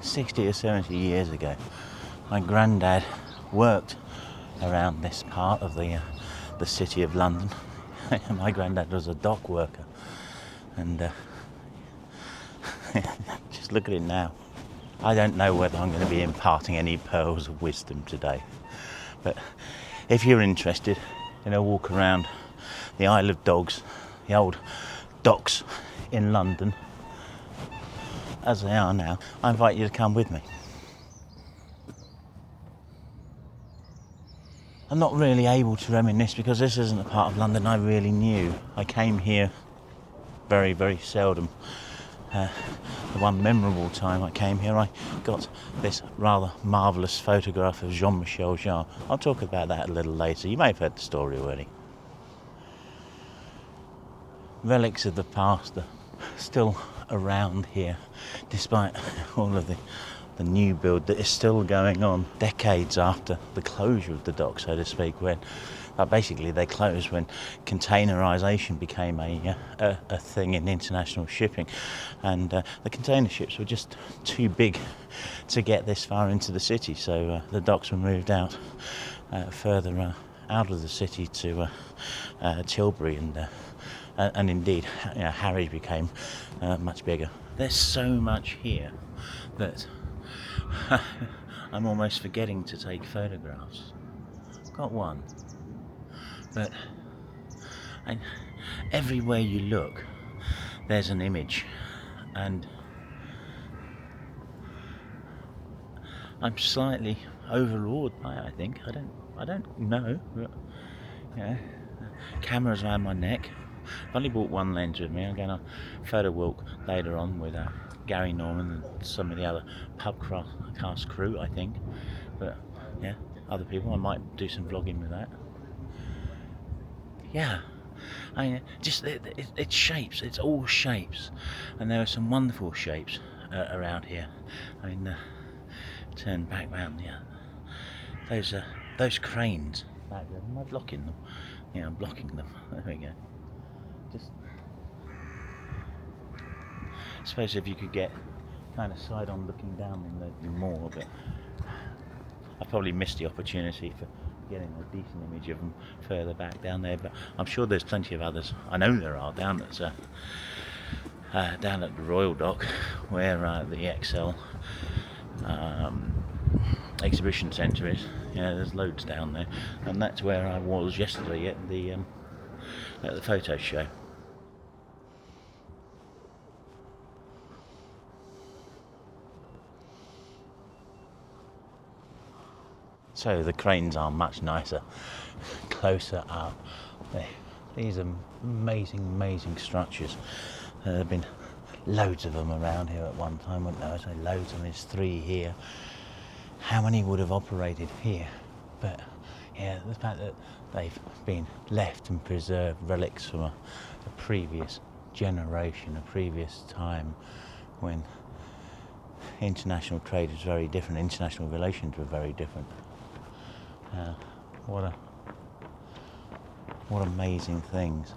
60 or 70 years ago, my granddad worked around this part of the city of London. My granddad was a dock worker, and just look at it now. I don't know whether I'm going to be imparting any pearls of wisdom today, but if you're interested in a walk around the Isle of Dogs, the old docks in London, as they are now, I invite you to come with me. I'm not really able to reminisce because this isn't a part of London I really knew. I came here very, very seldom. The one memorable time I came here, I got this rather marvellous photograph of Michel Jarre. I'll talk about that a little later. You may have heard the story already. Relics of the past are still around here, despite all of the new build that is still going on decades after the closure of the dock, so to speak, when basically they closed when containerisation became a thing in international shipping, and the container ships were just too big to get this far into the city, so the docks were moved out further out of the city to Tilbury, and indeed Harwich became much bigger. There's so much here that I'm almost forgetting to take photographs. I've got one, but everywhere you look there's an image, and I'm slightly overawed by it, I think. I don't know, but cameras around my neck. I've only brought one lens with me. I'm going to photo walk later on with Gary Norman and some of the other pubcast crew, I think. But yeah, other people. I might do some vlogging with that. Yeah, I mean, just it's shapes. It's all shapes, and there are some wonderful shapes around here. I mean, turn back round. Yeah, those cranes back there. Am I blocking them? Yeah, I'm blocking them. There we go. Just, I suppose if you could get kind of side on looking down, then there'd be more, but I probably missed the opportunity for getting a decent image of them further back down there, but I'm sure there's plenty of others. I know there are down at the Royal Dock, where the ExCeL exhibition centre is. Yeah, there's loads down there, and that's where I was yesterday at the photo show. So the cranes are much nicer, closer up. These are amazing structures. There have been loads of them around here at one time, weren't there? I say loads, and there's 3 here. How many would have operated here? But yeah, the fact that they've been left and preserved relics from a previous generation, a previous time when international trade was very different, international relations were very different. What amazing things.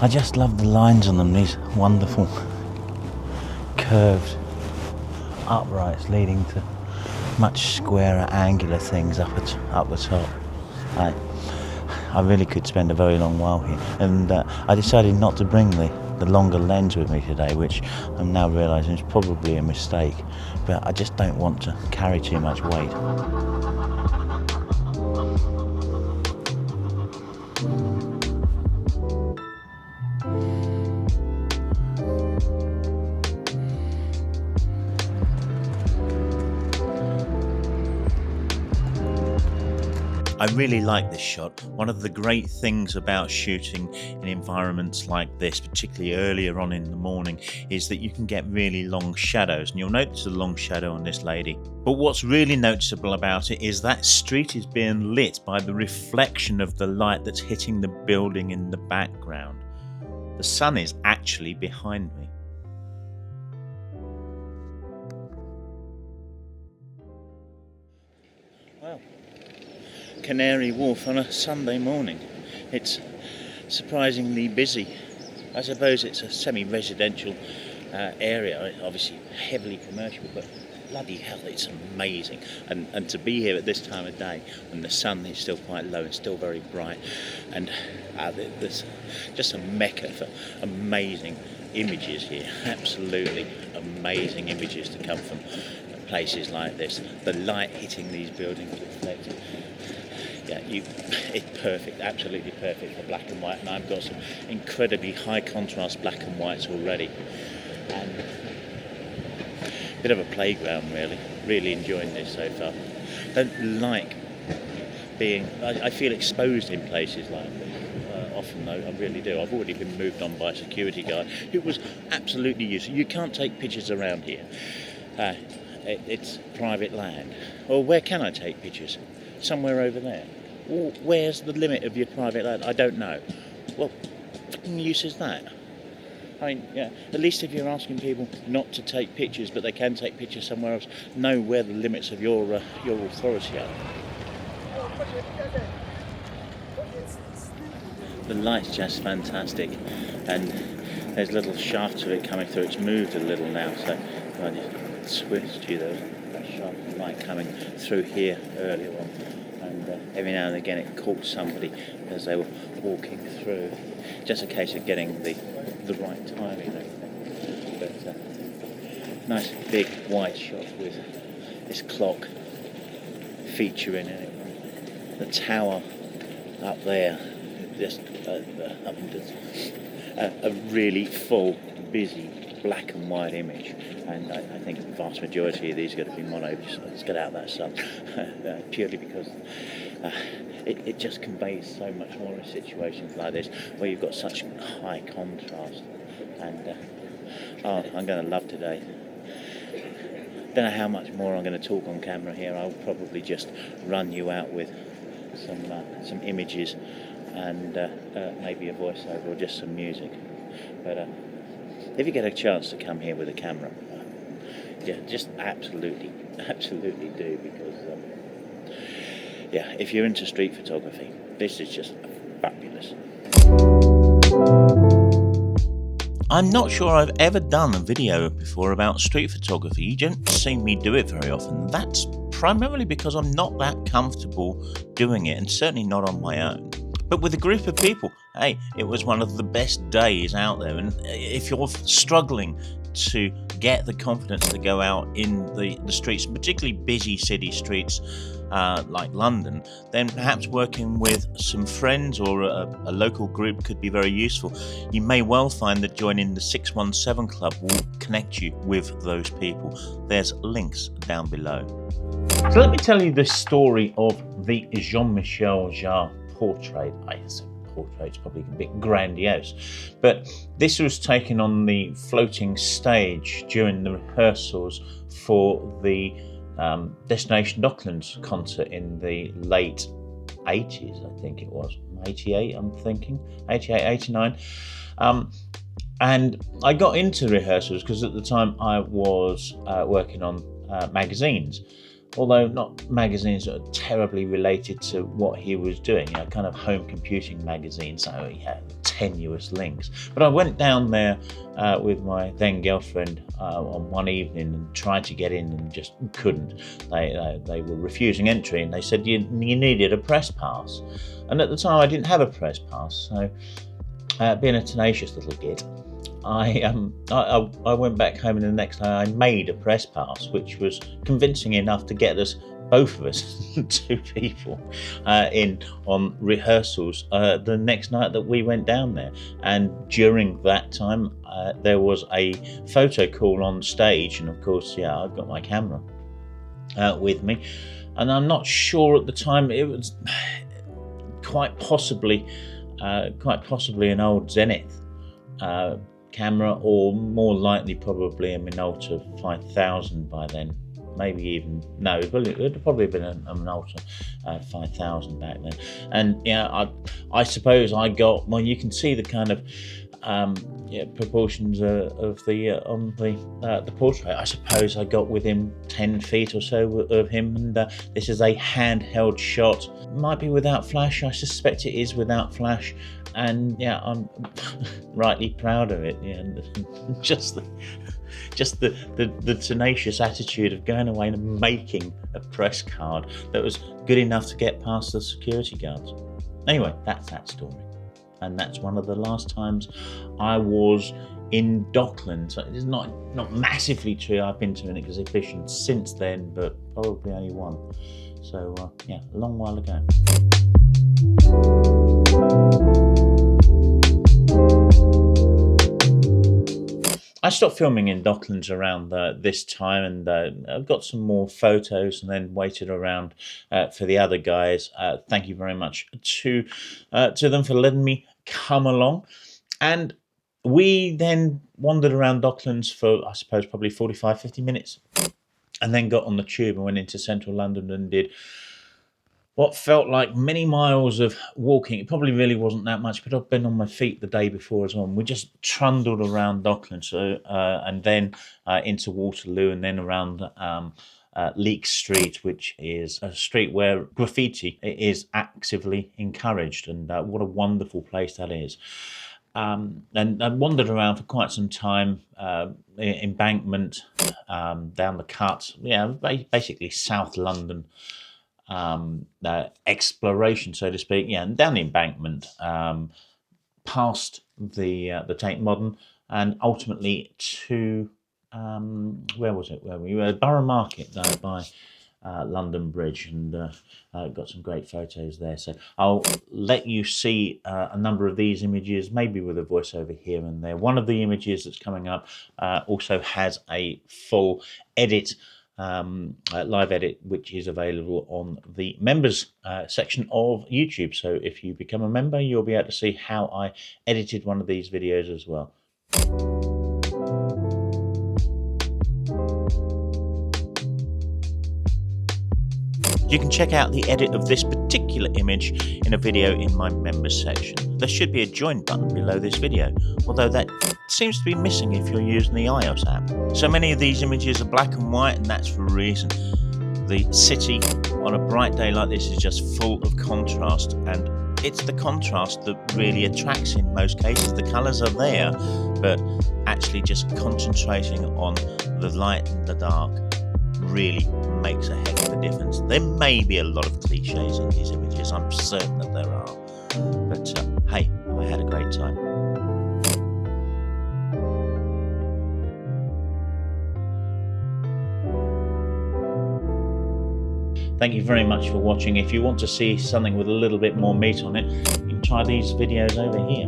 I just love the lines on them, these wonderful curved uprights leading to much squarer angular things up the top. I really could spend a very long while here, and I decided not to bring the longer lens with me today, which I'm now realising is probably a mistake, but I just don't want to carry too much weight. I really like this shot. One of the great things about shooting in environments like this, particularly earlier on in the morning, is that you can get really long shadows, and you'll notice a long shadow on this lady. But what's really noticeable about it is that street is being lit by the reflection of the light that's hitting the building in the background. The sun is actually behind me. Well, Canary Wharf on a Sunday morning. It's surprisingly busy. I suppose it's a semi-residential area, obviously heavily commercial, but bloody hell, it's amazing. And to be here at this time of day when the sun is still quite low and still very bright, and there's just a mecca for amazing images here. Absolutely amazing images to come from places like this. The light hitting these buildings reflected. Yeah, it's perfect, absolutely perfect for black and white, and I've got some incredibly high contrast black and whites already. And a bit of a playground, really enjoying this so far. Don't like being, I feel exposed in places like this. Often though, I really do. I've already been moved on by a security guard who was absolutely useless. You can't take pictures around here. It's private land. Or where can I take pictures? Somewhere over there. Or where's the limit of your private land? I don't know. Well, what fucking use is that? I mean, yeah, at least if you're asking people not to take pictures, but they can take pictures somewhere else, know where the limits of your authority are. The light's just fantastic, and there's a little shaft to it coming through. It's moved a little now, so I just switched to that shaft of light coming through here earlier on, and every now and again it caught somebody as they were walking through. Just a case of getting the right timing, I think. But nice big wide shot with this clock featuring in it. The tower up there, just a really full, busy black and white image, and I think the vast majority of these are going to be mono. Let's get out that sun, purely because it just conveys so much more in situations like this where you've got such high contrast, and I'm going to love today. Don't know how much more I'm going to talk on camera here. I'll probably just run you out with some images and maybe a voiceover or just some music. But if you get a chance to come here with a camera, yeah, just absolutely do, because if you're into street photography, this is just fabulous. I'm not sure I've ever done a video before about street photography. You don't see me do it very often. That's primarily because I'm not that comfortable doing it, and certainly not on my own. But with a group of people, hey, it was one of the best days out there. And if you're struggling to get the confidence to go out in the streets, particularly busy city streets like London, then perhaps working with some friends or a local group could be very useful. You may well find that joining the 617 Club will connect you with those people. There's links down below. So let me tell you the story of the Michel Jarre portrait. I say portrait's probably a bit grandiose, but this was taken on the floating stage during the rehearsals for the Destination Docklands concert in the late 80s, I think it was, 88, I'm thinking, 88, 89. And I got into rehearsals because at the time I was working on magazines, although not magazines that are terribly related to what he was doing, kind of home computing magazines, so he had tenuous links. But I went down there with my then girlfriend on one evening and tried to get in and just couldn't. They were refusing entry, and they said you needed a press pass. And at the time I didn't have a press pass, so being a tenacious little git, I went back home, and the next day I made a press pass, which was convincing enough to get us, both of us, 2 people, in on rehearsals the next night that we went down there. And during that time, there was a photo call on stage, and of course, I've got my camera. with me, and I'm not sure at the time. It was quite possibly an old Zenith camera, or more likely probably a Minolta 5000 by then. Maybe even, no, it would probably have been a Minolta 5000 back then. And yeah, I suppose I got, well, you can see the kind of proportions of the on the portrait. I suppose I got within 10 feet or so of him, and this is a handheld shot. Might be without flash. I suspect it is without flash, and yeah, I'm rightly proud of it. Yeah, just the tenacious attitude of going away and making a press card that was good enough to get past the security guards. Anyway, that's that story. And that's one of the last times I was in Docklands. It's not massively true. I've been to an exhibition since then, but probably only one. So yeah, a long while ago. I stopped filming in Docklands around this time, and I've got some more photos, and then waited around for the other guys. Thank you very much to them for letting me come along. And we then wandered around Docklands for, I suppose, probably 45-50 minutes, and then got on the tube and went into central London and did what felt like many miles of walking. It probably really wasn't that much, but I've been on my feet the day before as well. And we just trundled around Docklands, and then into Waterloo, and then around Leek Street, which is a street where graffiti is actively encouraged, and what a wonderful place that is. And I wandered around for quite some time, Embankment, down the Cut, yeah, basically South London. Exploration, so to speak, yeah, and down the Embankment, past the Tate Modern, and ultimately to where was it? Where we were, Borough Market by London Bridge, and got some great photos there. So I'll let you see a number of these images, maybe with a voiceover here and there. One of the images that's coming up also has a full edit. Live edit, which is available on the members section of YouTube. So if you become a member, you'll be able to see how I edited one of these videos as well. You can check out the edit of this particular image in a video in my members section. There should be a join button below this video, although that seems to be missing if you're using the iOS app. So many of these images are black and white, and that's for a reason. The city on a bright day like this is just full of contrast, and it's the contrast that really attracts in most cases. The colours are there, but actually just concentrating on the light and the dark really makes a heck of a difference. There may be a lot of cliches in these images, I'm certain that there are, but hey, I had a great time. Thank you very much for watching. If you want to see something with a little bit more meat on it, you can try these videos over here.